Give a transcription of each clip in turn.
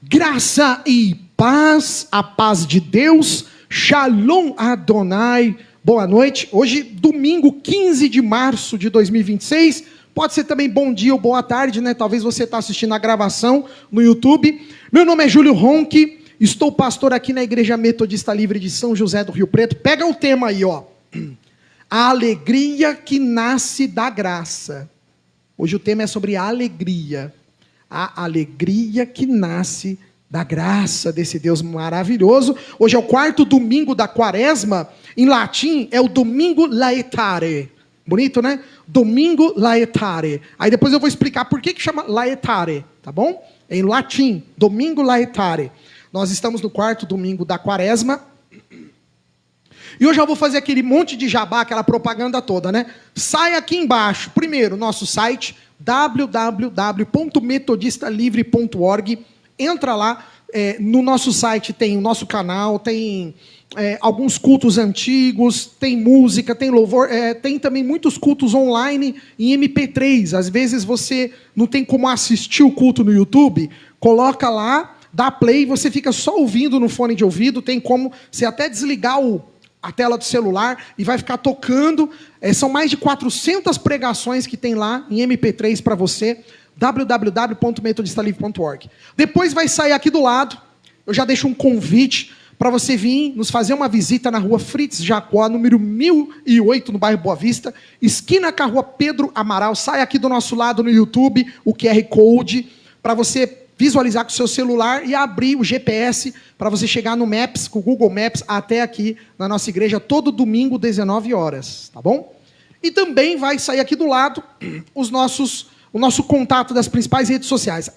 Graça e paz, a paz de Deus, Shalom Adonai, boa noite. Hoje, domingo 15 de março de 2026, pode ser também bom dia ou boa tarde, né? Talvez você está assistindo a gravação no YouTube. Meu nome é Júlio Ronque, estou pastor aqui na Igreja Metodista Livre de São José do Rio Preto. Pega o tema aí, ó. A alegria que nasce da graça. Hoje o tema é sobre a alegria. A alegria que nasce da graça desse Deus maravilhoso. Hoje é o quarto domingo da quaresma. Em latim é o Domingo Laetare. Bonito, né? Domingo Laetare. Aí depois eu vou explicar por que chama Laetare, tá bom? É em latim, Domingo Laetare. Nós estamos no quarto domingo da quaresma. E hoje eu vou fazer aquele monte de jabá, aquela propaganda toda, né? Sai aqui embaixo, primeiro, nosso site, www.metodistalivre.org. Entra lá, no nosso site tem o nosso canal, tem alguns cultos antigos, tem música, tem louvor, tem também muitos cultos online em MP3. Às vezes você não tem como assistir o culto no YouTube, coloca lá, dá play, você fica só ouvindo no fone de ouvido, tem como você até desligar a tela do celular e vai ficar tocando. São mais de 400 pregações que tem lá em MP3 para você, www.metodistalivre.org. Depois vai sair aqui do lado, eu já deixo um convite para você vir nos fazer uma visita na rua Fritz Jacó, número 1008, no bairro Boa Vista, esquina com a rua Pedro Amaral. Sai aqui do nosso lado no YouTube o QR Code para você visualizar com o seu celular e abrir o GPS para você chegar no Maps, com o Google Maps, até aqui na nossa igreja, todo domingo, 19 horas, tá bom? E também vai sair aqui do lado o nosso contato das principais redes sociais,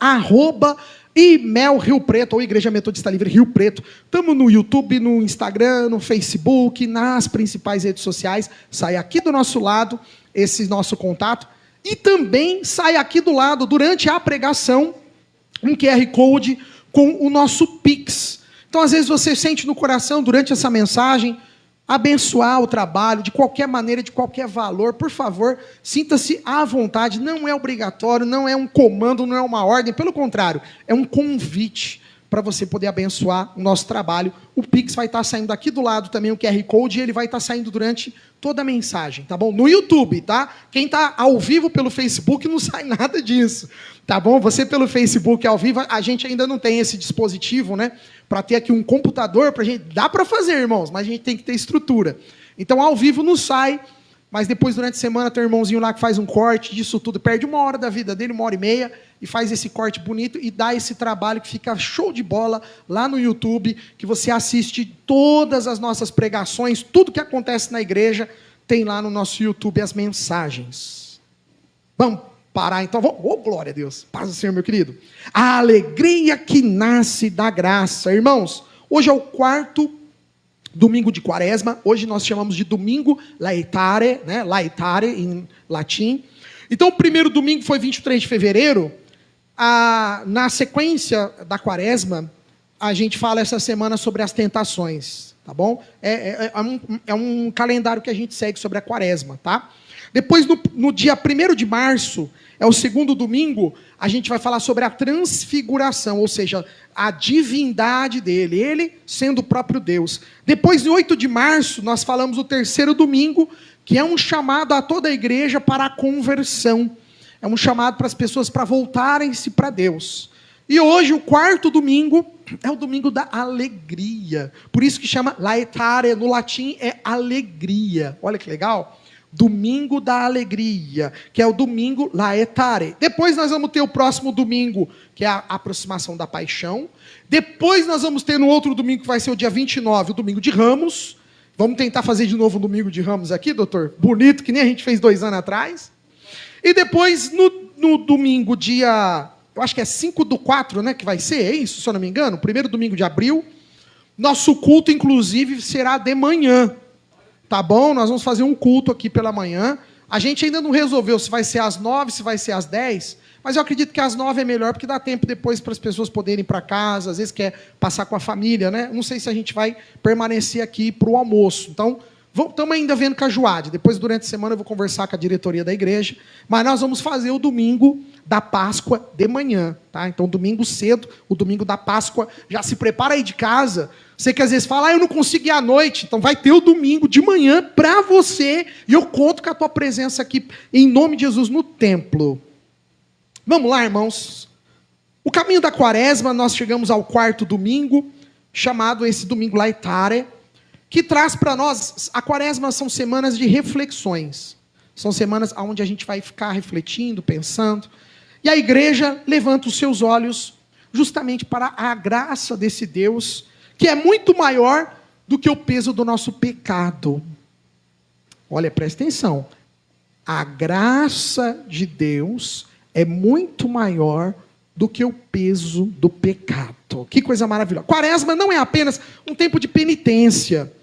@IMEL Rio Preto, ou Igreja Metodista Livre Rio Preto. Estamos no YouTube, no Instagram, no Facebook, nas principais redes sociais. Sai aqui do nosso lado esse nosso contato. E também sai aqui do lado, durante a pregação, um QR Code com o nosso Pix. Então, às vezes, você sente no coração, durante essa mensagem, abençoar o trabalho, de qualquer maneira, de qualquer valor. Por favor, sinta-se à vontade. Não é obrigatório, não é um comando, não é uma ordem. Pelo contrário, é um convite para você poder abençoar o nosso trabalho. O Pix vai estar saindo aqui do lado também, o QR Code, e ele vai estar saindo durante toda a mensagem, tá bom? No YouTube, tá? Quem está ao vivo pelo Facebook não sai nada disso, tá bom? Você pelo Facebook ao vivo, a gente ainda não tem esse dispositivo, né? Para ter aqui um computador, pra gente, dá para fazer, irmãos, mas a gente tem que ter estrutura. Então, ao vivo não sai, mas depois, durante a semana, tem um irmãozinho lá que faz um corte disso tudo, perde 1 hora da vida dele, 1h30, e faz esse corte bonito e dá esse trabalho que fica show de bola lá no YouTube, que você assiste todas as nossas pregações, tudo que acontece na igreja, tem lá no nosso YouTube as mensagens. Vamos parar então? Oh, glória a Deus. Paz do Senhor, meu querido. A alegria que nasce da graça. Irmãos, hoje é o quarto domingo de quaresma. Hoje nós chamamos de domingo Laetare, né? Laetare em latim. Então o primeiro domingo foi 23 de fevereiro. Na sequência da quaresma, a gente fala essa semana sobre as tentações, tá bom? É um calendário que a gente segue sobre a quaresma, tá? Depois, no dia 1º de março, é o segundo domingo, a gente vai falar sobre a transfiguração, ou seja, a divindade dele, ele sendo o próprio Deus. Depois, no 8 de março, nós falamos o terceiro domingo, que é um chamado a toda a igreja para a conversão. É um chamado para as pessoas para voltarem-se para Deus. E hoje, o quarto domingo, é o domingo da alegria. Por isso que chama Laetare, no latim é alegria. Olha que legal. Domingo da alegria, que é o domingo Laetare. Depois nós vamos ter o próximo domingo, que é a aproximação da paixão. Depois nós vamos ter no outro domingo, que vai ser o dia 29, o domingo de Ramos. Vamos tentar fazer de novo o domingo de Ramos aqui, doutor? Bonito, que nem a gente fez 2 anos atrás. E depois, no domingo, dia... eu acho que é 5/4, né, que vai ser, é isso, se eu não me engano? Primeiro domingo de abril. Nosso culto, inclusive, será de manhã. Tá bom? Nós vamos fazer um culto aqui pela manhã. A gente ainda não resolveu se vai ser às 9, se vai ser às 10. Mas eu acredito que às 9 é melhor, porque dá tempo depois para as pessoas poderem ir para casa. Às vezes quer passar com a família, né? Não sei se a gente vai permanecer aqui para o almoço. Então, Estamos ainda vendo Cajuade. Depois, durante a semana, eu vou conversar com a diretoria da igreja. Mas nós vamos fazer o domingo da Páscoa de manhã. Tá? Então, domingo cedo, o domingo da Páscoa. Já se prepara aí de casa. Você que às vezes fala, eu não consigo ir à noite. Então, vai ter o domingo de manhã para você. E eu conto com a tua presença aqui, em nome de Jesus, no templo. Vamos lá, irmãos. O caminho da quaresma, nós chegamos ao quarto domingo, chamado esse domingo Laetare, que traz para nós, a quaresma são semanas de reflexões. São semanas onde a gente vai ficar refletindo, pensando. E a igreja levanta os seus olhos justamente para a graça desse Deus, que é muito maior do que o peso do nosso pecado. Olha, presta atenção. A graça de Deus é muito maior do que o peso do pecado. Que coisa maravilhosa. Quaresma não é apenas um tempo de penitência.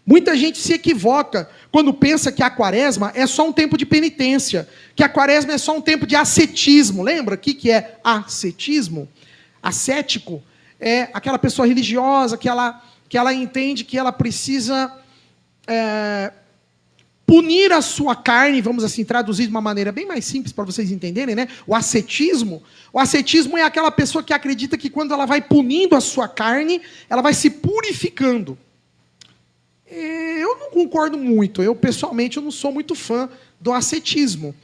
Muita gente se equivoca quando pensa que a quaresma é só um tempo de penitência, que a quaresma é só um tempo de ascetismo. Lembra o que é ascetismo? Ascético é aquela pessoa religiosa que ela entende que ela precisa punir a sua carne, vamos assim traduzir de uma maneira bem mais simples para vocês entenderem, né? O ascetismo é aquela pessoa que acredita que quando ela vai punindo a sua carne, ela vai se purificando. Eu não concordo muito. Eu, pessoalmente, eu não sou muito fã do ascetismo.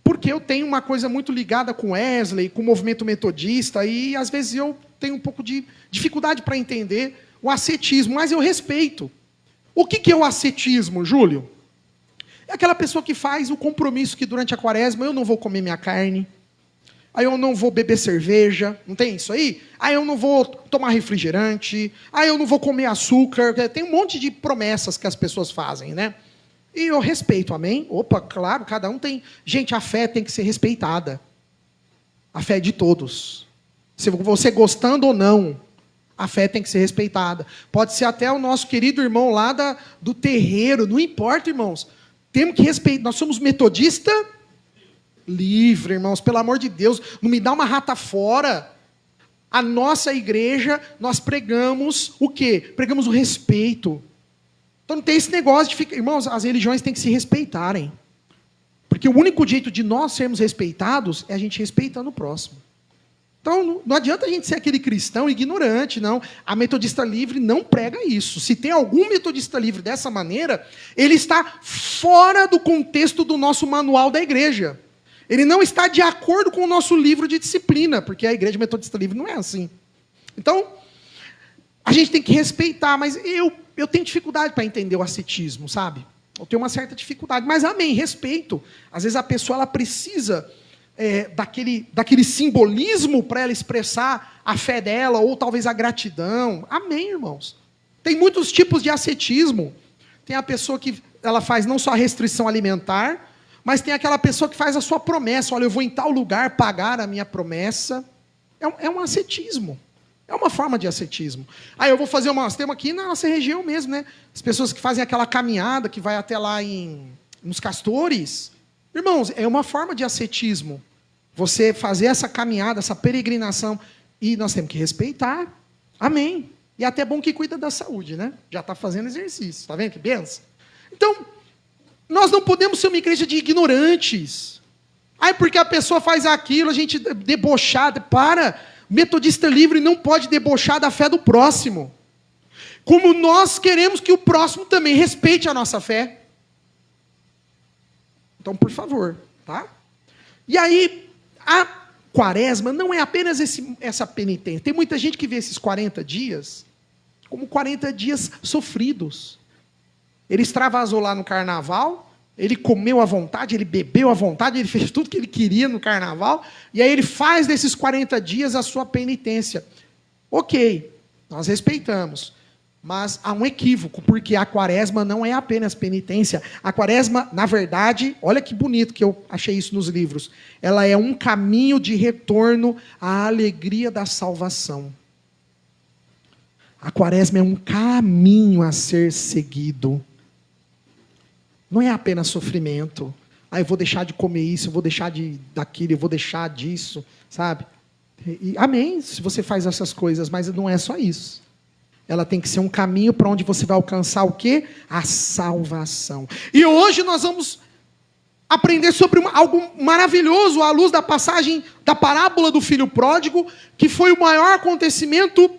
Porque eu tenho uma coisa muito ligada com Wesley, com o movimento metodista, e às vezes eu tenho um pouco de dificuldade para entender o ascetismo, mas eu respeito. O que é o ascetismo, Júlio? É aquela pessoa que faz o compromisso que durante a quaresma eu não vou comer minha carne, aí eu não vou beber cerveja, não tem isso aí? Aí eu não vou tomar refrigerante, aí eu não vou comer açúcar. Tem um monte de promessas que as pessoas fazem, né? E eu respeito, amém? Opa, claro, cada um tem... Gente, a fé tem que ser respeitada. A fé é de todos. Se você gostando ou não, a fé tem que ser respeitada. Pode ser até o nosso querido irmão lá do terreiro, não importa, irmãos. Temos que respeitar. Nós somos metodistas livre, irmãos, pelo amor de Deus, não me dá uma rata fora. A nossa igreja, nós pregamos o quê? Pregamos o respeito. Então não tem esse negócio de ficar... Irmãos, as religiões têm que se respeitarem. Porque o único jeito de nós sermos respeitados é a gente respeitando o próximo. Então não adianta a gente ser aquele cristão ignorante, não. A metodista livre não prega isso. Se tem algum metodista livre dessa maneira, ele está fora do contexto do nosso manual da igreja. Ele não está de acordo com o nosso livro de disciplina, porque a igreja metodista livre não é assim. Então, a gente tem que respeitar, mas eu tenho dificuldade para entender o ascetismo, sabe? Eu tenho uma certa dificuldade, mas amém, respeito. Às vezes a pessoa ela precisa daquele simbolismo para ela expressar a fé dela, ou talvez a gratidão. Amém, irmãos. Tem muitos tipos de ascetismo. Tem a pessoa que ela faz não só a restrição alimentar, mas tem aquela pessoa que faz a sua promessa. Olha, eu vou em tal lugar pagar a minha promessa. É um ascetismo. É uma forma de ascetismo. Aí eu vou fazer nós temos aqui na nossa região mesmo, né? As pessoas que fazem aquela caminhada que vai até lá nos Castores. Irmãos, é uma forma de ascetismo. Você fazer essa caminhada, essa peregrinação. E nós temos que respeitar. Amém. E até bom que cuida da saúde, né? Já está fazendo exercício. Está vendo que benção? Então, nós não podemos ser uma igreja de ignorantes. Aí porque a pessoa faz aquilo, a gente debochar. Para. Metodista livre não pode debochar da fé do próximo. Como nós queremos que o próximo também respeite a nossa fé. Então, por favor, tá? E aí, a quaresma não é apenas essa penitência. Tem muita gente que vê esses 40 dias como 40 dias sofridos. Ele extravasou lá no carnaval, ele comeu à vontade, ele bebeu à vontade, ele fez tudo que ele queria no carnaval, e aí ele faz desses 40 dias a sua penitência. Ok, nós respeitamos, mas há um equívoco, porque a quaresma não é apenas penitência. A quaresma, na verdade, olha que bonito que eu achei isso nos livros, ela é um caminho de retorno à alegria da salvação. A quaresma é um caminho a ser seguido. Não é apenas sofrimento. Eu vou deixar de comer isso, eu vou deixar daquilo, eu vou deixar disso, sabe? Amém, se você faz essas coisas, mas não é só isso. Ela tem que ser um caminho para onde você vai alcançar o quê? A salvação. E hoje nós vamos aprender sobre algo maravilhoso à luz da passagem da parábola do filho pródigo, que foi o maior acontecimento.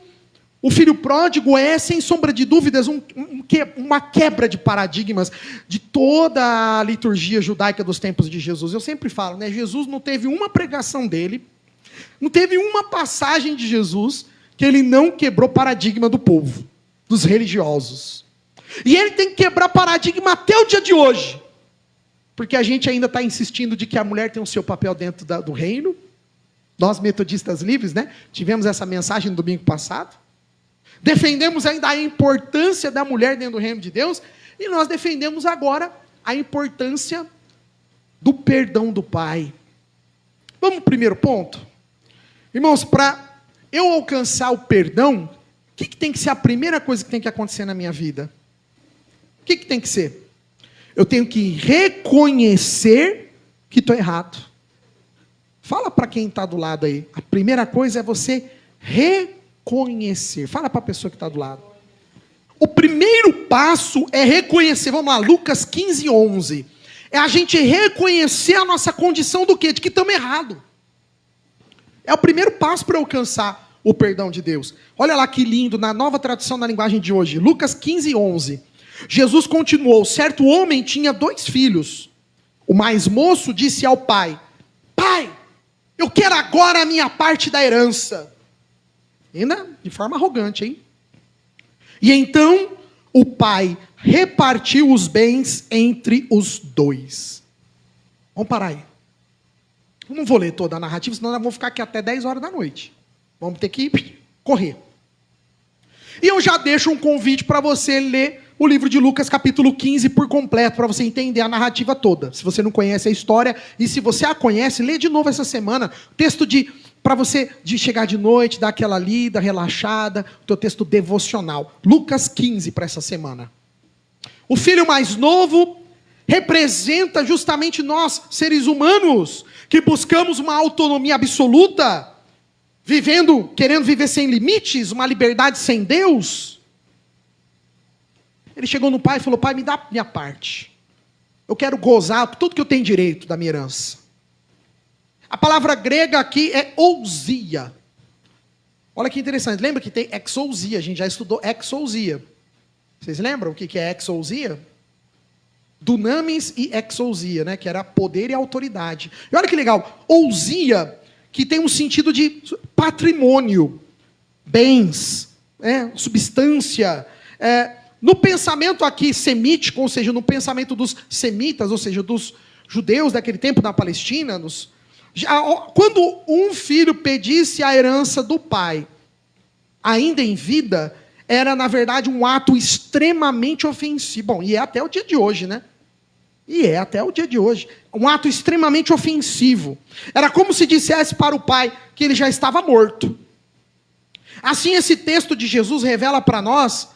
O filho pródigo é, sem sombra de dúvidas, uma quebra de paradigmas de toda a liturgia judaica dos tempos de Jesus. Eu sempre falo, né? Jesus não teve uma pregação dele, não teve uma passagem de Jesus que ele não quebrou paradigma do povo, dos religiosos. E ele tem que quebrar paradigma até o dia de hoje. Porque a gente ainda está insistindo de que a mulher tem o seu papel dentro do reino. Nós, metodistas livres, né? Tivemos essa mensagem no domingo passado. Defendemos ainda a importância da mulher dentro do reino de Deus. E nós defendemos agora a importância do perdão do Pai. Vamos ao primeiro ponto? Irmãos, para eu alcançar o perdão, o que tem que ser a primeira coisa que tem que acontecer na minha vida? O que tem que ser? Eu tenho que reconhecer que estou errado. Fala para quem está do lado aí. A primeira coisa é você reconhecer. Fala para a pessoa que está do lado. O primeiro passo é reconhecer. Vamos lá, Lucas 15, 11. É a gente reconhecer a nossa condição do quê? De que estamos errados. É o primeiro passo para alcançar o perdão de Deus. Olha lá que lindo, na nova tradução da linguagem de hoje. Lucas 15, 11. Jesus continuou, certo homem tinha 2 filhos. O mais moço disse ao pai, pai, eu quero agora a minha parte da herança. Ainda de forma arrogante, hein? E então o pai repartiu os bens entre os 2. Vamos parar aí. Eu não vou ler toda a narrativa, senão nós vamos ficar aqui até 10 horas da noite. Vamos ter que correr. E eu já deixo um convite para você ler o livro de Lucas, capítulo 15, por completo, para você entender a narrativa toda. Se você não conhece a história, e se você a conhece, lê de novo essa semana. Texto para você de chegar de noite, dar aquela lida, relaxada, o teu texto devocional. Lucas 15 para essa semana. O filho mais novo representa justamente nós, seres humanos, que buscamos uma autonomia absoluta, querendo viver sem limites, uma liberdade sem Deus. Ele chegou no pai e falou, pai, me dá minha parte. Eu quero gozar tudo que eu tenho direito da minha herança. A palavra grega aqui é ousia. Olha que interessante, lembra que tem exousia, a gente já estudou exousia. Vocês lembram o que é exousia? Dunamis e exousia, né? Que era poder e autoridade. E olha que legal, ousia, que tem um sentido de patrimônio, bens, substância. No pensamento aqui semítico, ou seja, no pensamento dos semitas, ou seja, dos judeus daquele tempo na Palestina, quando um filho pedisse a herança do pai, ainda em vida, era, na verdade, um ato extremamente ofensivo. Bom, e é até o dia de hoje, né? Um ato extremamente ofensivo. Era como se dissesse para o pai que ele já estava morto. Assim, esse texto de Jesus revela para nós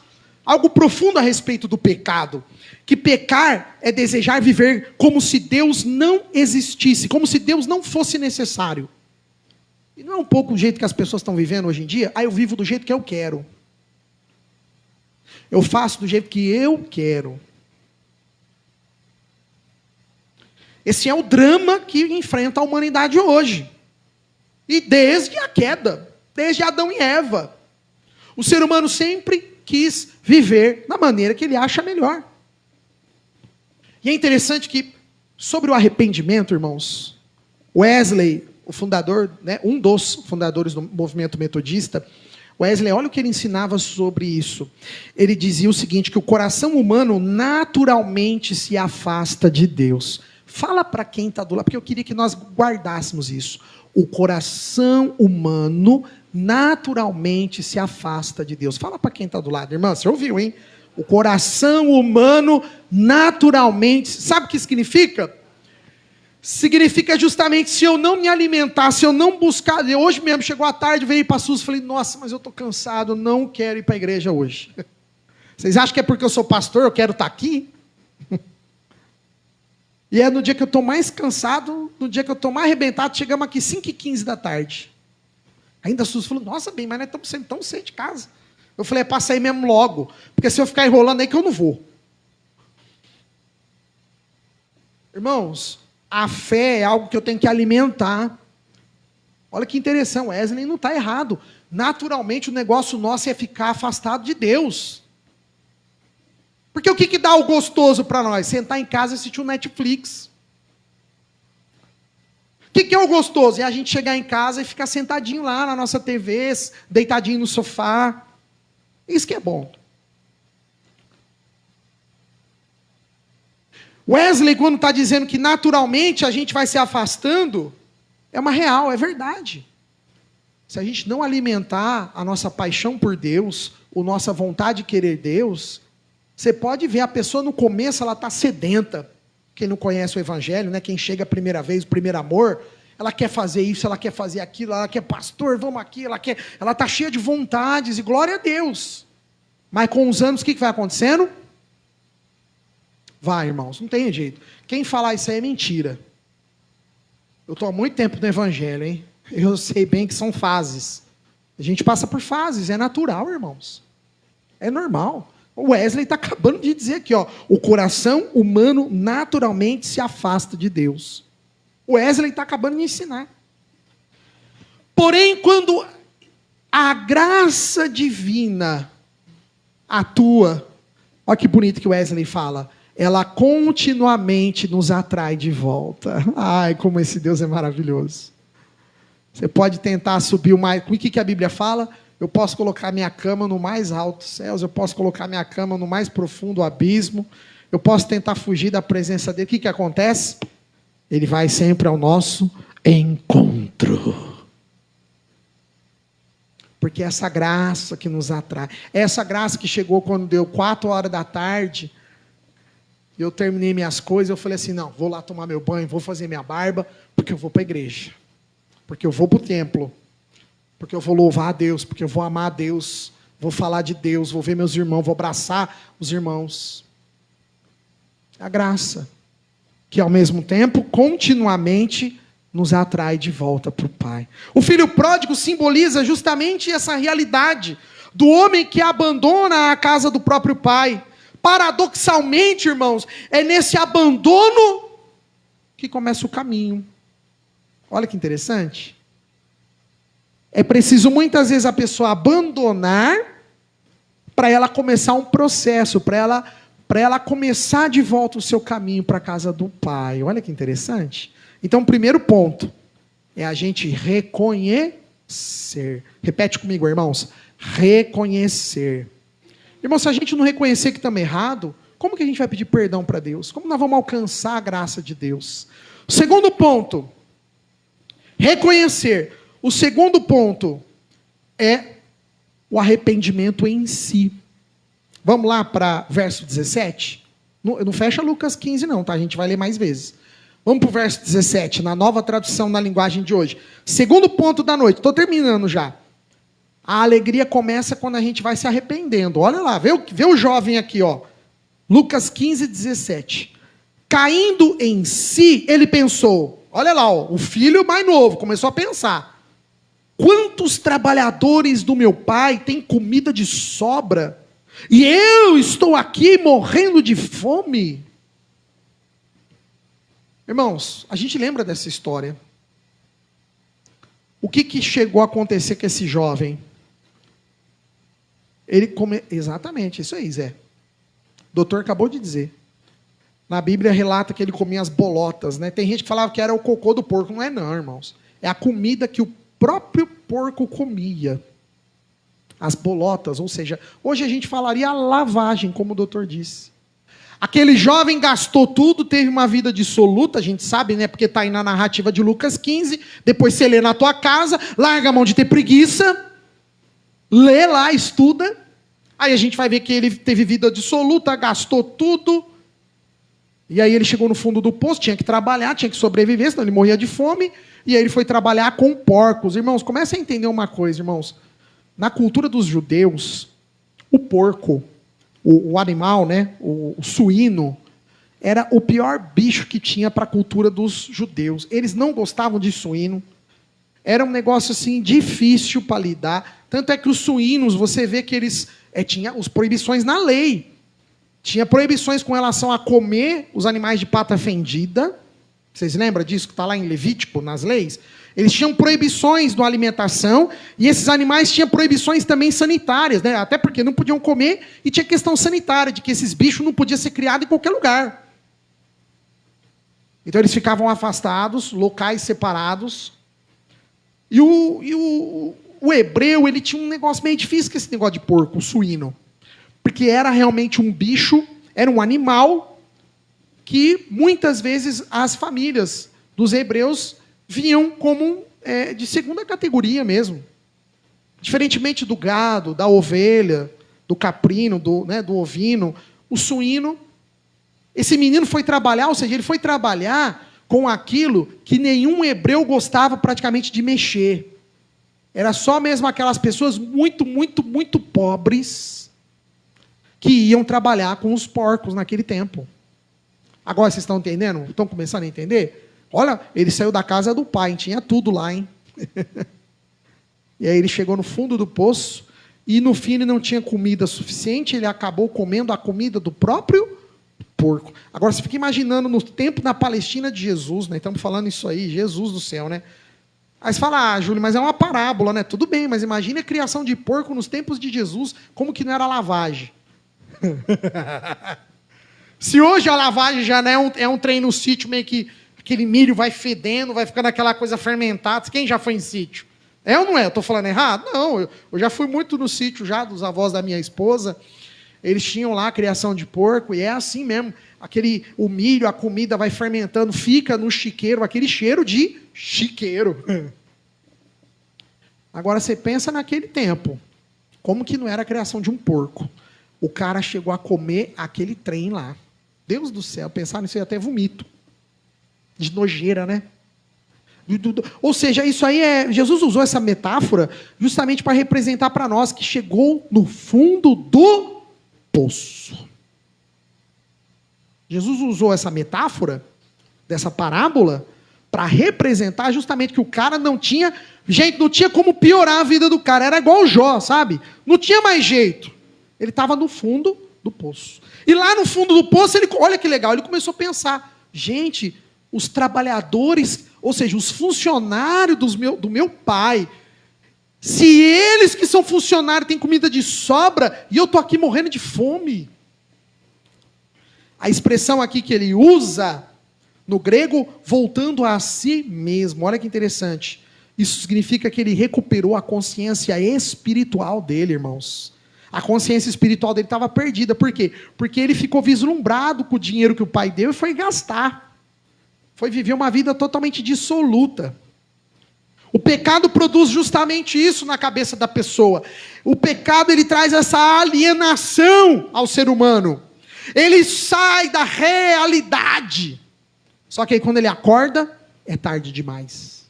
algo profundo a respeito do pecado. Que pecar é desejar viver como se Deus não existisse, como se Deus não fosse necessário. E não é um pouco o jeito que as pessoas estão vivendo hoje em dia? Eu vivo do jeito que eu quero. Eu faço do jeito que eu quero. Esse é o drama que enfrenta a humanidade hoje. E desde a queda, desde Adão e Eva, o ser humano sempre quis viver da maneira que ele acha melhor. E é interessante que, sobre o arrependimento, irmãos, Wesley, o fundador, né, um dos fundadores do movimento metodista, Wesley, olha o que ele ensinava sobre isso. Ele dizia o seguinte, que o coração humano naturalmente se afasta de Deus. Fala para quem está do lado, porque eu queria que nós guardássemos isso. O coração humano naturalmente se afasta de Deus. Fala para quem está do lado, irmã, você ouviu, hein? O coração humano naturalmente, sabe o que significa? Significa justamente, se eu não me alimentar, se eu não buscar, hoje mesmo, chegou a tarde, veio para a SUS, falei, nossa, mas eu estou cansado, não quero ir para a igreja hoje. Vocês acham que é porque eu sou pastor, eu quero estar aqui? E é no dia que eu estou mais cansado, no dia que eu estou mais arrebentado, chegamos aqui 5h15 da tarde. Ainda a SUS falou, nossa, bem, mas nós estamos saindo tão cedo de casa. Eu falei, é para sair mesmo logo. Porque se eu ficar enrolando aí que eu não vou. Irmãos, a fé é algo que eu tenho que alimentar. Olha que interessante, Wesley não está errado. Naturalmente o negócio nosso é ficar afastado de Deus. Porque o que dá o gostoso para nós? Sentar em casa e assistir o Netflix. O que é o gostoso? É a gente chegar em casa e ficar sentadinho lá na nossa TV, deitadinho no sofá. Isso que é bom. Wesley, quando está dizendo que naturalmente a gente vai se afastando, é uma real, é verdade. Se a gente não alimentar a nossa paixão por Deus, a nossa vontade de querer Deus, você pode ver, a pessoa no começo ela está sedenta. Quem não conhece o Evangelho, né? Quem chega a primeira vez, o primeiro amor, ela quer fazer isso, ela quer fazer aquilo, ela quer, pastor, vamos aqui, ela está cheia de vontades, e glória a Deus. Mas com os anos, o que vai acontecendo? Vai, irmãos, não tem jeito. Quem falar isso aí é mentira. Eu estou há muito tempo no Evangelho, hein? Eu sei bem que são fases. A gente passa por fases, é natural, irmãos. É normal. O Wesley está acabando de dizer aqui, ó, o coração humano naturalmente se afasta de Deus. O Wesley está acabando de ensinar. Porém, quando a graça divina atua, olha que bonito que o Wesley fala, ela continuamente nos atrai de volta. Ai, como esse Deus é maravilhoso. Você pode tentar subir o mais... O que a Bíblia fala? Eu posso colocar minha cama no mais alto céus, eu posso colocar minha cama no mais profundo abismo, eu posso tentar fugir da presença dele. O que acontece? Ele vai sempre ao nosso encontro. Porque essa graça que nos atrai, essa graça que chegou quando deu 4 horas da tarde, eu terminei minhas coisas, eu falei assim, não, vou lá tomar meu banho, vou fazer minha barba, porque eu vou para a igreja, porque eu vou para o templo, porque eu vou louvar a Deus, porque eu vou amar a Deus, vou falar de Deus, vou ver meus irmãos, vou abraçar os irmãos. A graça, que ao mesmo tempo, continuamente, nos atrai de volta para o Pai. O filho pródigo simboliza justamente essa realidade do homem que abandona a casa do próprio pai. Paradoxalmente, irmãos, é nesse abandono que começa o caminho. Olha que interessante. É preciso muitas vezes a pessoa abandonar para ela começar um processo, para ela começar de volta o seu caminho para a casa do Pai. Olha que interessante. Então, o primeiro ponto é a gente reconhecer. Repete comigo, irmãos. Reconhecer. Irmão, se a gente não reconhecer que estamos errados, como que a gente vai pedir perdão para Deus? Como nós vamos alcançar a graça de Deus? O segundo ponto, reconhecer. O segundo ponto é o arrependimento em si. Vamos lá para verso 17? Não fecha Lucas 15 não, tá? A gente vai ler mais vezes. Vamos para o verso 17, na nova tradução na linguagem de hoje. Segundo ponto da noite, estou terminando já. A alegria começa quando a gente vai se arrependendo. Olha lá, vê o jovem aqui, ó. Lucas 15, 17. Caindo em si, ele pensou, olha lá, ó, o filho mais novo começou a pensar. Quantos trabalhadores do meu pai têm comida de sobra? E eu estou aqui morrendo de fome? Irmãos, a gente lembra dessa história. O que chegou a acontecer com esse jovem? Exatamente, isso aí, Zé. O doutor acabou de dizer. Na Bíblia relata que ele comia as bolotas, né? Tem gente que falava que era o cocô do porco. Não é não, irmãos. É a comida que o próprio porco comia. As bolotas, ou seja, hoje a gente falaria a lavagem, como o doutor disse. Aquele jovem gastou tudo, teve uma vida dissoluta, a gente sabe, né? Porque está aí na narrativa de Lucas 15. Depois você lê na tua casa, larga a mão de ter preguiça, lê lá, estuda. Aí a gente vai ver que ele teve vida dissoluta, gastou tudo. E aí ele chegou no fundo do poço, tinha que trabalhar, tinha que sobreviver, senão ele morria de fome. E aí ele foi trabalhar com porcos. Irmãos, começa a entender uma coisa, irmãos. Na cultura dos judeus, o porco, o animal, né, o suíno, era o pior bicho que tinha para a cultura dos judeus. Eles não gostavam de suíno. Era um negócio assim difícil para lidar. Tanto é que os suínos, você vê que eles tinha as proibições na lei. Tinha proibições com relação a comer os animais de pata fendida. Vocês lembram disso que está lá em Levítico, nas leis? Eles tinham proibições na alimentação, e esses animais tinham proibições também sanitárias, né? Até porque não podiam comer, e tinha questão sanitária, de que esses bichos não podiam ser criados em qualquer lugar. Então eles ficavam afastados, locais separados. E o hebreu, ele tinha um negócio meio difícil com esse negócio de porco, o suíno. Porque era realmente um bicho, era um animal, que muitas vezes as famílias dos hebreus viam como de segunda categoria mesmo. Diferentemente do gado, da ovelha, do caprino, do ovino, o suíno. Esse menino foi trabalhar, ou seja, ele foi trabalhar com aquilo que nenhum hebreu gostava praticamente de mexer. Era só mesmo aquelas pessoas muito, muito, muito pobres que iam trabalhar com os porcos naquele tempo. Agora vocês estão entendendo? Estão começando a entender? Olha, ele saiu da casa do pai, tinha tudo lá, hein? E aí ele chegou no fundo do poço, e no fim ele não tinha comida suficiente, ele acabou comendo a comida do próprio porco. Agora você fica imaginando no tempo na Palestina de Jesus, né? Estamos falando isso aí, Jesus do céu, né? Aí você fala, Júlio, mas é uma parábola, né? Tudo bem, mas imagine a criação de porco nos tempos de Jesus, como que não era lavagem? Se hoje a lavagem já não é um trem no sítio, meio que aquele milho vai fedendo, vai ficando aquela coisa fermentada. Quem já foi em sítio? É ou não é? Eu estou falando errado? Não, eu já fui muito no sítio já, dos avós da minha esposa. Eles tinham lá a criação de porco, e é assim mesmo. O milho, a comida vai fermentando, fica no chiqueiro, aquele cheiro de chiqueiro. Agora você pensa naquele tempo, como que não era a criação de um porco? O cara chegou a comer aquele trem lá. Deus do céu, pensar nisso aí até vomito. De nojeira, né? Ou seja, isso aí Jesus usou essa metáfora justamente para representar para nós que chegou no fundo do poço. Jesus usou essa metáfora, dessa parábola, para representar justamente que o cara não tinha... Gente, não tinha como piorar a vida do cara. Era igual o Jó, sabe? Não tinha mais jeito. Ele estava no fundo do poço. E lá no fundo do poço, olha que legal, ele começou a pensar, gente, os trabalhadores, ou seja, os funcionários do meu pai, se eles que são funcionários têm comida de sobra, e eu estou aqui morrendo de fome. A expressão aqui que ele usa, no grego, voltando a si mesmo, olha que interessante. Isso significa que ele recuperou a consciência espiritual dele, irmãos. A consciência espiritual dele estava perdida. Por quê? Porque ele ficou vislumbrado com o dinheiro que o pai deu e foi gastar. Foi viver uma vida totalmente dissoluta. O pecado produz justamente isso na cabeça da pessoa. O pecado, ele traz essa alienação ao ser humano. Ele sai da realidade. Só que aí quando ele acorda, é tarde demais.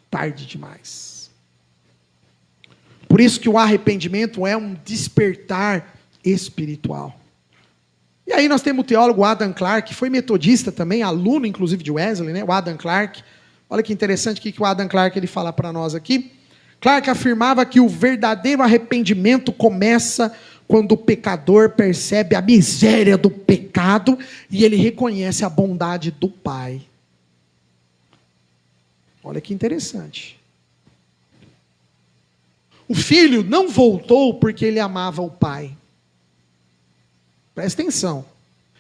Tarde demais. Por isso que o arrependimento é um despertar espiritual. E aí nós temos o teólogo Adam Clarke, que foi metodista também, aluno inclusive de Wesley, né? O Adam Clarke. Olha que interessante o que o Adam Clarke ele fala para nós aqui. Clarke afirmava que o verdadeiro arrependimento começa quando o pecador percebe a miséria do pecado e ele reconhece a bondade do Pai. Olha que interessante. O filho não voltou porque ele amava o pai. Presta atenção.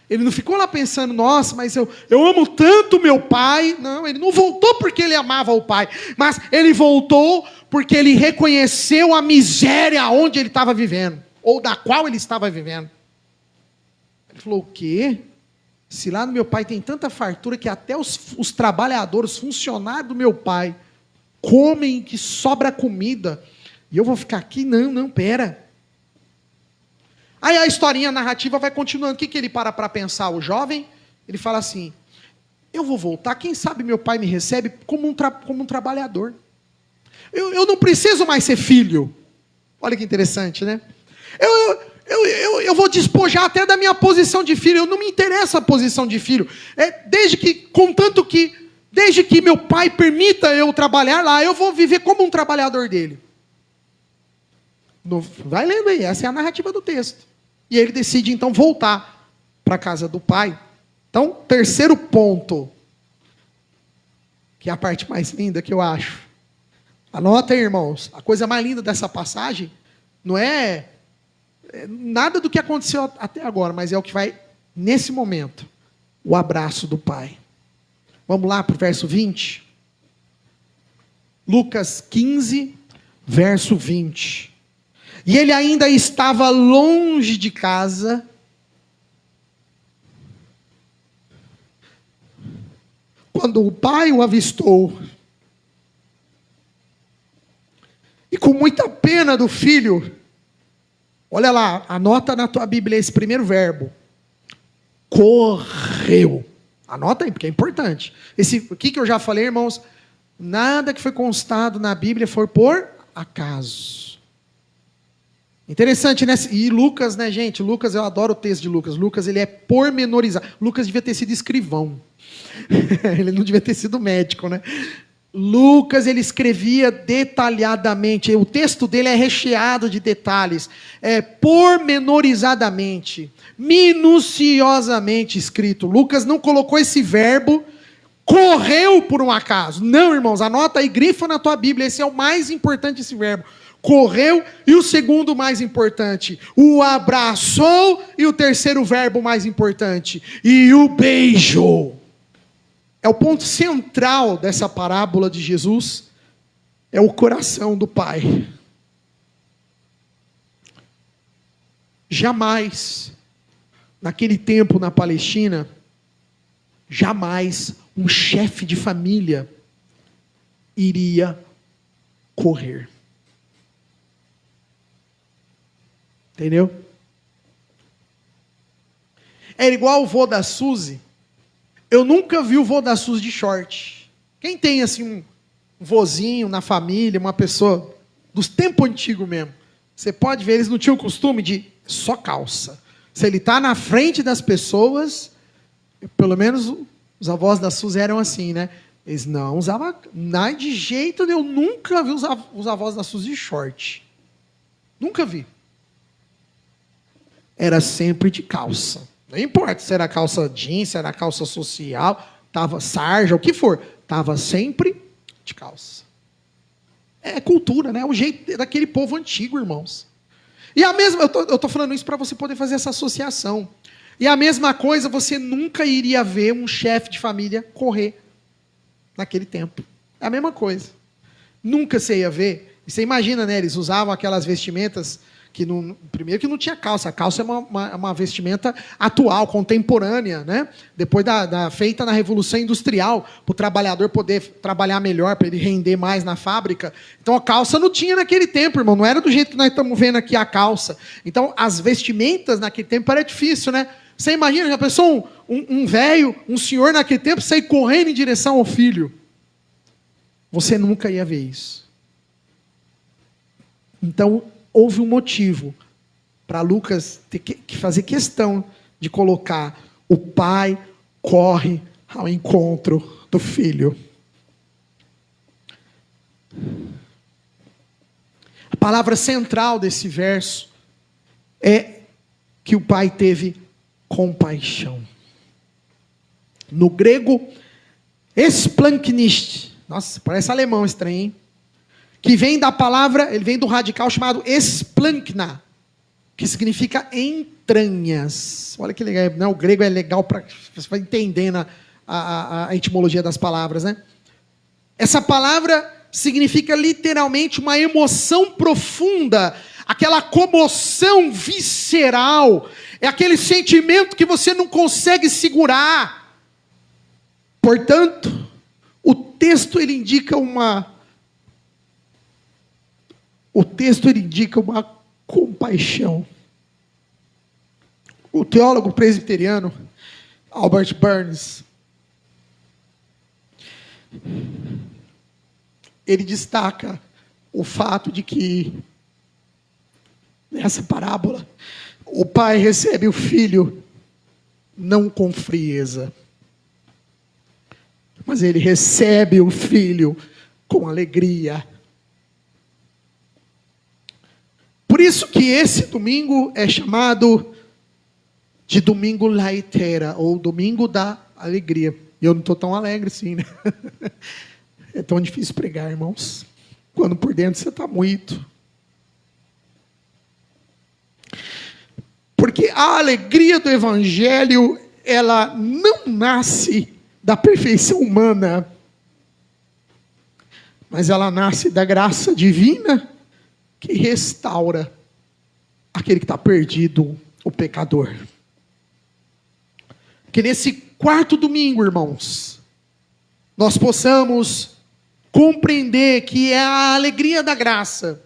Ele não ficou lá pensando, nossa, mas eu amo tanto meu pai. Não, ele não voltou porque ele amava o pai. Mas ele voltou porque ele reconheceu a miséria onde ele estava vivendo. Ou da qual ele estava vivendo. Ele falou, o quê? Se lá no meu pai tem tanta fartura que até os trabalhadores, os funcionários do meu pai, comem que sobra comida. E eu vou ficar aqui? Não, pera. Aí a historinha, a narrativa vai continuando. O que ele para pensar? O jovem, ele fala assim, eu vou voltar, quem sabe meu pai me recebe como um trabalhador. Eu não preciso mais ser filho. Olha que interessante, né? Eu vou despojar até da minha posição de filho. Eu não me interessa a posição de filho. Desde que, contanto que Desde que meu pai permita eu trabalhar lá, eu vou viver como um trabalhador dele. Vai lendo aí, essa é a narrativa do texto. E ele decide então voltar para a casa do pai. Então, terceiro ponto, que é a parte mais linda que eu acho. Anota aí, irmãos, a coisa mais linda dessa passagem não é nada do que aconteceu até agora, mas é o que vai nesse momento, o abraço do pai. Vamos lá para o verso 20. Lucas 15, verso 20. E ele ainda estava longe de casa, quando o pai o avistou, e com muita pena do filho, olha lá, anota na tua Bíblia esse primeiro verbo, correu. Anota aí, porque é importante. O que eu já falei, irmãos? Nada que foi constado na Bíblia foi por acaso. Interessante, né? E Lucas, né, gente? Lucas, eu adoro o texto de Lucas. Lucas, ele é pormenorizado. Lucas devia ter sido escrivão. Ele não devia ter sido médico, né? Lucas, ele escrevia detalhadamente. O texto dele é recheado de detalhes. Pormenorizadamente. Minuciosamente escrito. Lucas não colocou esse verbo, correu por um acaso. Não, irmãos, anota aí, grifa na tua Bíblia. Esse é o mais importante, esse verbo. Correu, e o segundo mais importante, o abraçou, e o terceiro verbo mais importante, e o beijou. É o ponto central dessa parábola de Jesus, é o coração do Pai. Jamais, naquele tempo na Palestina, jamais um chefe de família iria correr. Entendeu? Era igual o vô da Suzy. Eu nunca vi o vô da Suzy de short. Quem tem assim um vozinho na família, uma pessoa dos tempos antigos mesmo, você pode ver, eles não tinham o costume de só calça. Se ele está na frente das pessoas, pelo menos os avós da Suzy eram assim, né? Eles não usavam, nada de jeito nenhum. Eu nunca vi os avós da Suzy de short. Nunca vi. Era sempre de calça. Não importa se era calça jeans, se era calça social, tava sarja, o que for. Estava sempre de calça. É cultura, né? É o jeito daquele povo antigo, irmãos. E a mesma, eu tô falando isso para você poder fazer essa associação. E a mesma coisa, você nunca iria ver um chefe de família correr naquele tempo. É a mesma coisa. Nunca você ia ver. E você imagina, né? Eles usavam aquelas vestimentas que primeiro que não tinha calça. A calça é uma vestimenta atual, contemporânea, né? Depois feita na Revolução Industrial, para o trabalhador poder trabalhar melhor, para ele render mais na fábrica. Então a calça não tinha naquele tempo, irmão. Não era do jeito que nós estamos vendo aqui a calça. Então as vestimentas naquele tempo era difícil, né? Você imagina, já pensou um velho, um senhor naquele tempo sair correndo em direção ao filho? Você nunca ia ver isso. Então houve um motivo para Lucas ter que fazer questão de colocar: o pai corre ao encontro do filho. A palavra central desse verso é que o pai teve compaixão. No grego, esplanknist. Nossa, parece alemão estranho, hein? Que vem da palavra, ele vem do radical chamado esplankna, que significa entranhas. Olha que legal, né? O grego é legal para você vai entendendo a etimologia das palavras, né? Essa palavra significa literalmente uma emoção profunda, aquela comoção visceral, é aquele sentimento que você não consegue segurar. Portanto, o texto ele indica uma compaixão. O teólogo presbiteriano Albert Burns, ele destaca o fato de que nessa parábola o pai recebe o filho não com frieza, mas ele recebe o filho com alegria. Por isso que esse domingo é chamado de domingo laetera, ou domingo da alegria. E eu não estou tão alegre assim, né? É tão difícil pregar, irmãos, quando por dentro você está moído. Porque a alegria do evangelho, ela não nasce da perfeição humana, mas ela nasce da graça divina que restaura aquele que está perdido, o pecador. Que nesse quarto domingo, irmãos, nós possamos compreender que é a alegria da graça.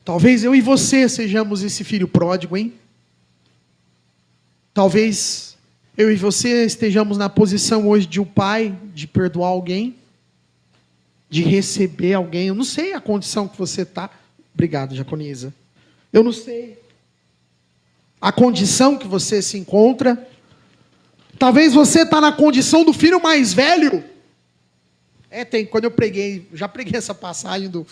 Talvez eu e você sejamos esse filho pródigo, hein? Talvez eu e você estejamos na posição hoje de um pai, de perdoar alguém, de receber alguém. Eu não sei a condição que você está. Obrigado, Jaconisa. Eu não sei a condição que você se encontra. Talvez você está na condição do filho mais velho. Quando eu preguei, já preguei essa passagem do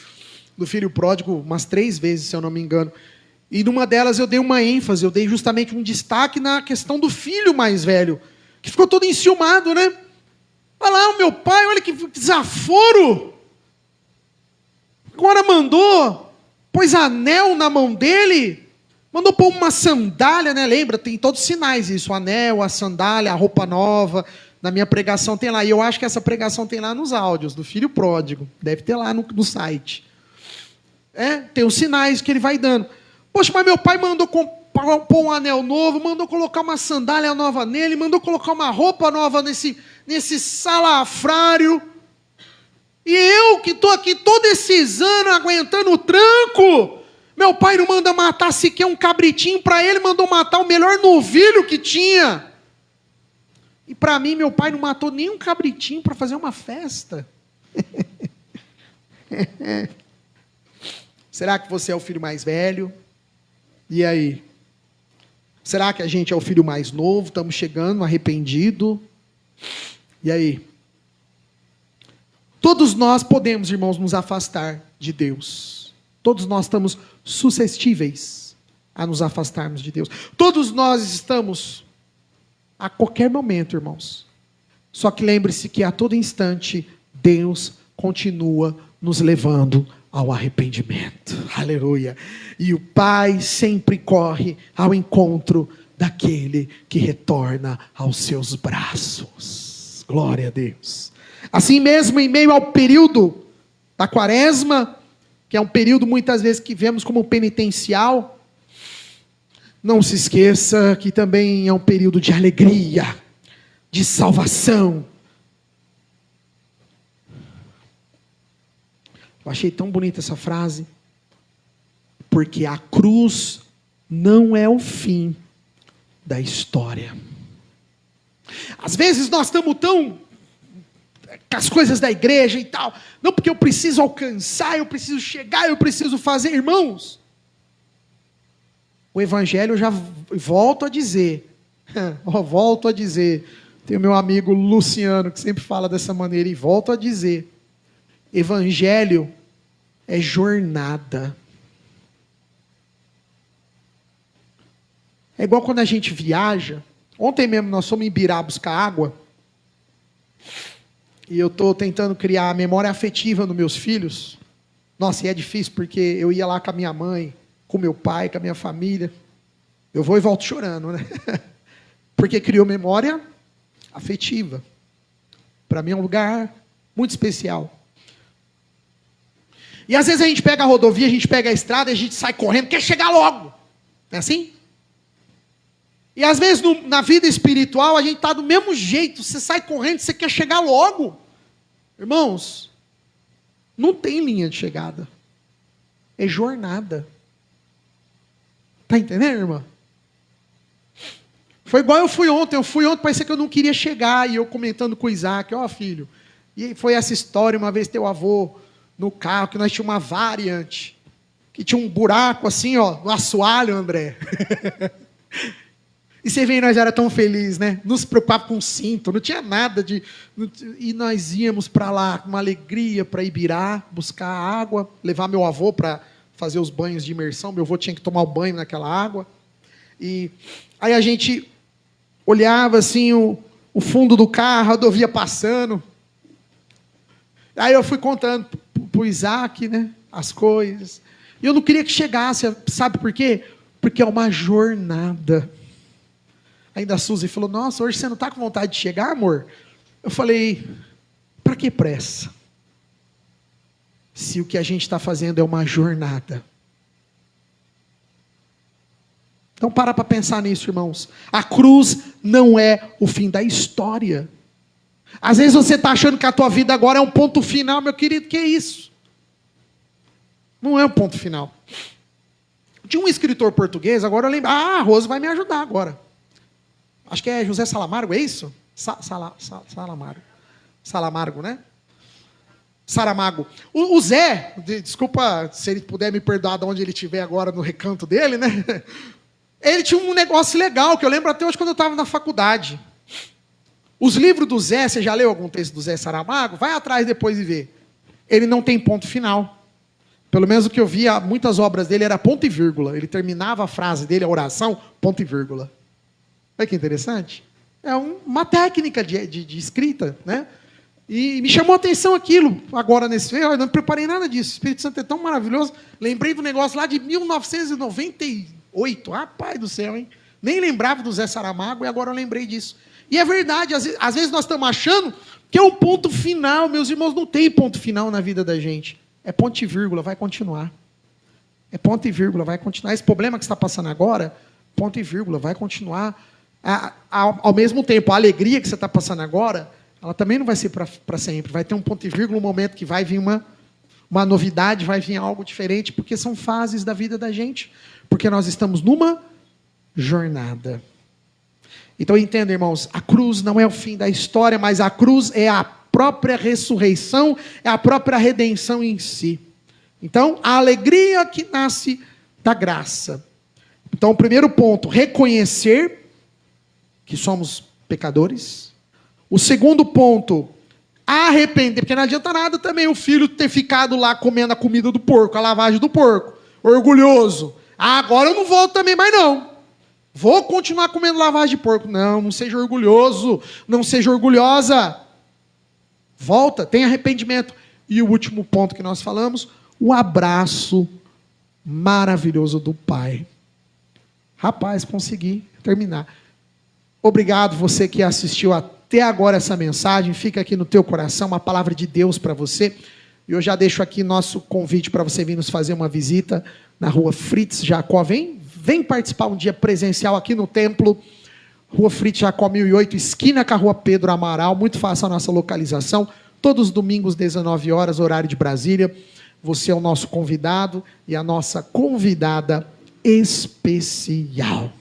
filho pródigo umas 3 vezes, se eu não me engano. E numa delas eu dei uma ênfase, eu dei justamente um destaque na questão do filho mais velho, que ficou todo enciumado, né? Olha lá, o meu pai, olha que desaforo. Agora pôs anel na mão dele, mandou pôr uma sandália, né? Lembra, tem todos os sinais isso, o anel, a sandália, a roupa nova. Na minha pregação tem lá, e eu acho que essa pregação tem lá nos áudios, do filho pródigo, deve ter lá no site. Tem os sinais que ele vai dando. Poxa, mas meu pai mandou pôr um anel novo, mandou colocar uma sandália nova nele, mandou colocar uma roupa nova nesse salafrário. E eu que estou aqui todos esses anos aguentando o tranco, meu pai não manda matar sequer um cabritinho para ele, mandou matar o melhor novilho que tinha. E para mim, meu pai não matou nem um cabritinho para fazer uma festa. Será que você é o filho mais velho? E aí? Será que a gente é o filho mais novo? Estamos chegando arrependido? E aí? Todos nós podemos, irmãos, nos afastar de Deus. Todos nós estamos suscetíveis a nos afastarmos de Deus. Todos nós estamos a qualquer momento, irmãos. Só que lembre-se que a todo instante Deus continua nos levando ao arrependimento. Aleluia. E o Pai sempre corre ao encontro daquele que retorna aos seus braços. Glória a Deus. Assim mesmo, em meio ao período da quaresma, que é um período muitas vezes que vemos como penitencial, não se esqueça que também é um período de alegria, de salvação. Eu achei tão bonita essa frase, porque a cruz não é o fim da história. Às vezes nós estamos tão com as coisas da igreja e tal, não, porque eu preciso alcançar, eu preciso chegar, eu preciso fazer, irmãos. O evangelho, eu já volto a dizer, tem o meu amigo Luciano, que sempre fala dessa maneira, e volto a dizer, evangelho é jornada. É igual quando a gente viaja. Ontem mesmo nós fomos em Ibirá buscar água, e eu estou tentando criar a memória afetiva nos meus filhos. Nossa, e é difícil, porque eu ia lá com a minha mãe, com meu pai, com a minha família. Eu vou e volto chorando, né? Porque criou memória afetiva. Para mim é um lugar muito especial. E às vezes a gente pega a rodovia, a gente pega a estrada, a gente sai correndo, quer chegar logo. Não é assim? E às vezes na vida espiritual a gente está do mesmo jeito. Você sai correndo, você quer chegar logo. Irmãos, não tem linha de chegada. É jornada. Está entendendo, irmã? Foi igual eu fui ontem, parecia que eu não queria chegar, e eu comentando com o Isaac, filho, e foi essa história, uma vez teu avô, no carro, que nós tínhamos uma variante, que tinha um buraco assim, no assoalho, André. E você vê, nós era tão felizes, né? Não se preocupava com cinto, não tinha nada de... E nós íamos para lá com uma alegria para Ibirá, buscar água, levar meu avô para fazer os banhos de imersão. Meu avô tinha que tomar o banho naquela água. E aí a gente olhava assim o fundo do carro, a rodovia passando. Aí eu fui contando para o Isaac, né, as coisas. E eu não queria que chegasse, sabe por quê? Porque é uma jornada. Ainda a Suzy falou, nossa, hoje você não está com vontade de chegar, amor? Eu falei, para que pressa? Se o que a gente está fazendo é uma jornada. Então para pensar nisso, irmãos. A cruz não é o fim da história. Às vezes você está achando que a tua vida agora é um ponto final, meu querido, que é isso? Não é um ponto final. Tinha um escritor português, agora eu lembro. Ah, a Rose vai me ajudar agora. Acho que é José Salamargo, é isso? Salamargo. Salamargo, né? Saramago. O Zé, desculpa se ele puder me perdoar de onde ele estiver agora no recanto dele, né? Ele tinha um negócio legal, que eu lembro até hoje quando eu estava na faculdade. Os livros do Zé, você já leu algum texto do Zé Saramago? Vai atrás depois e vê. Ele não tem ponto final. Pelo menos o que eu via, muitas obras dele era ponto e vírgula. Ele terminava a frase dele, a oração, ponto e vírgula. Olha que interessante. É uma técnica de escrita, né? E me chamou a atenção aquilo, agora nesse... Eu não preparei nada disso. O Espírito Santo é tão maravilhoso. Lembrei do negócio lá de 1998. Rapaz do céu, hein? Nem lembrava do Zé Saramago e agora eu lembrei disso. E é verdade, às vezes nós estamos achando que é o ponto final. Meus irmãos, não tem ponto final na vida da gente. É ponto e vírgula, vai continuar. É ponto e vírgula, vai continuar. Esse problema que está passando agora, ponto e vírgula, vai continuar. Ao mesmo tempo, a alegria que você está passando agora, ela também não vai ser para sempre. Vai ter um ponto e vírgula, um momento que vai vir uma novidade, vai vir algo diferente, porque são fases da vida da gente. Porque nós estamos numa jornada. Então entenda, irmãos, a cruz não é o fim da história, mas a cruz é a própria ressurreição, é a própria redenção em si. Então, a alegria que nasce da graça. Então, o primeiro ponto, reconhecer que somos pecadores. O segundo ponto, arrepender, porque não adianta nada também o filho ter ficado lá comendo a comida do porco, a lavagem do porco, orgulhoso. Agora eu não volto também mais não. Vou continuar comendo lavagem de porco. Não, não seja orgulhoso, não seja orgulhosa. Volta, tem arrependimento. E o último ponto que nós falamos, o abraço maravilhoso do Pai. Rapaz, consegui terminar. Obrigado você que assistiu até agora essa mensagem. Fica aqui no teu coração uma palavra de Deus para você. E eu já deixo aqui nosso convite para você vir nos fazer uma visita na rua Fritz Jacó. Vem participar um dia presencial aqui no templo. Rua Fritz Jacó 1008, esquina com a rua Pedro Amaral. Muito fácil a nossa localização. Todos os domingos, 19 horas, horário de Brasília. Você é o nosso convidado e a nossa convidada especial.